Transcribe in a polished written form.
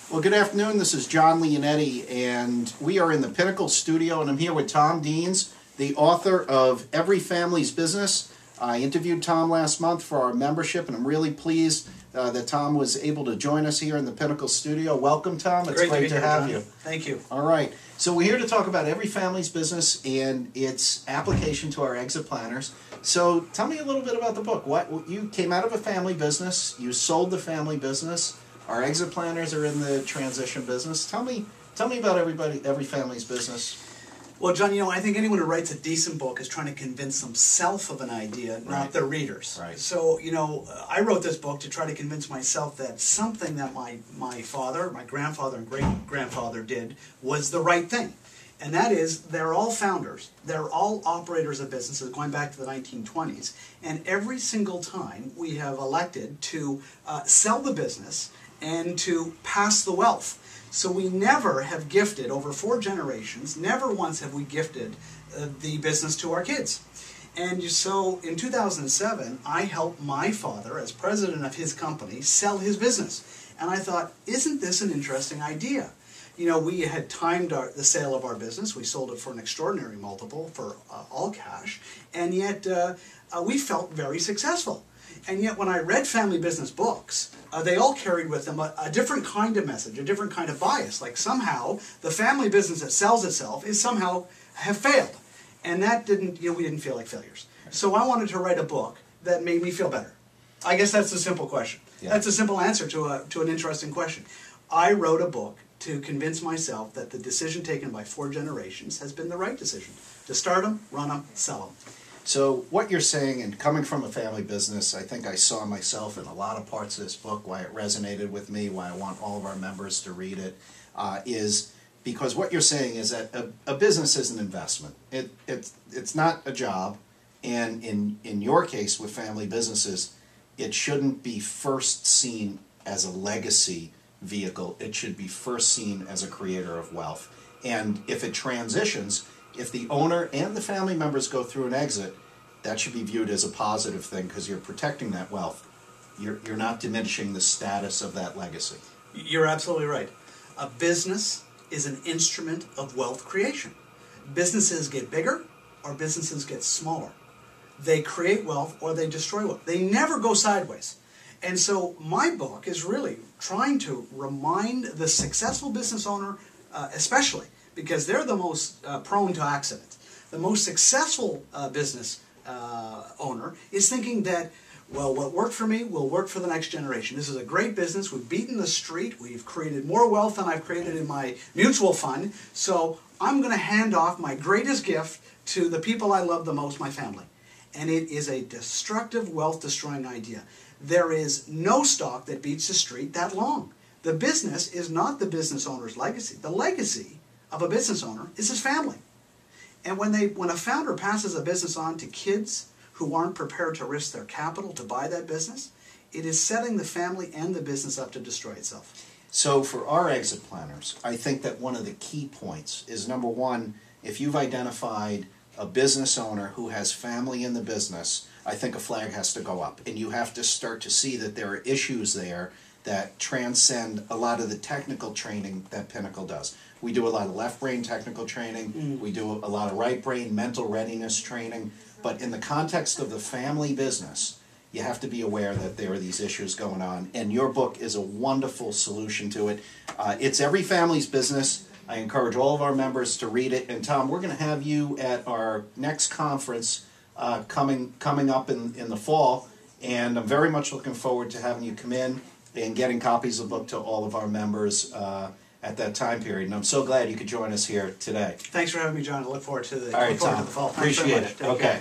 Well, good afternoon. This is John Leonetti, and we are in the Pinnacle studio, and I'm here with Tom Deans, the author of Every Family's Business. I interviewed Tom last month for our membership, and I'm really pleased that Tom was able to join us here in the Pinnacle studio. Welcome, Tom. It's great to have you. Thank you. All right. So we're here to talk about Every Family's Business and its application to our exit planners. So tell me a little bit about the book. You came out of a family business. You sold the family business. Our exit planners are in the transition business. Tell me about Every Family's Business. Well, John, I think anyone who writes a decent book is trying to convince themselves of an idea, not their readers. Right. So, I wrote this book to try to convince myself that something that my father, my grandfather, and great-grandfather did was the right thing. And that is, they're all founders. They're all operators of businesses going back to the 1920s. And every single time we have elected to sell the business and to pass the wealth. So we never have gifted, over 4 generations, never once have we gifted the business to our kids. And so in 2007, I helped my father, as president of his company, sell his business. And I thought, isn't this an interesting idea? We had timed the sale of our business. We sold it for an extraordinary multiple, for all cash. And yet we felt very successful. And yet when I read family business books, they all carried with them a different kind of message, a different kind of bias. Like somehow the family business that sells itself is somehow have failed. And that didn't, we didn't feel like failures. So I wanted to write a book that made me feel better. I guess that's a simple question. Yeah. That's a simple answer to an interesting question. I wrote a book to convince myself that the decision taken by 4 generations has been the right decision. To start them, run them, sell them. So what you're saying, and coming from a family business, I think I saw myself in a lot of parts of this book, why it resonated with me, why I want all of our members to read it, is because what you're saying is that a business is an investment. It's not a job, and in your case with family businesses, it shouldn't be first seen as a legacy vehicle. It should be first seen as a creator of wealth. And if it transitions, if the owner and the family members go through an exit, that should be viewed as a positive thing because you're protecting that wealth. You're not diminishing the status of that legacy. You're absolutely right. A business is an instrument of wealth creation. Businesses get bigger or businesses get smaller. They create wealth or they destroy wealth. They never go sideways. And so my book is really trying to remind the successful business owner, especially, because they're the most prone to accidents. The most successful business owner is thinking that, well, what worked for me will work for the next generation. This is a great business. We've beaten the street. We've created more wealth than I've created in my mutual fund. So I'm going to hand off my greatest gift to the people I love the most, my family. And it is a destructive, wealth-destroying idea. There is no stock that beats the street that long. The business is not the business owner's legacy. The legacy of a business owner is his family. And when a founder passes a business on to kids who aren't prepared to risk their capital to buy that business, it is setting the family and the business up to destroy itself. So for our exit planners, I think that one of the key points is, number one, if you've identified a business owner who has family in the business, I think a flag has to go up. And you have to start to see that there are issues there that transcend a lot of the technical training that Pinnacle does. We do a lot of left brain technical training. We do a lot of right brain mental readiness training. But in the context of the family business, you have to be aware that there are these issues going on. And your book is a wonderful solution to it. It's Every Family's Business. I encourage all of our members to read it. And Tom, we're going to have you at our next conference coming up in the fall. And I'm very much looking forward to having you come in and getting copies of the book to all of our members at that time period. And I'm so glad you could join us here today. Thanks for having me, John. I look forward to the, all right, Tom, to the fall. Appreciate it. Okay.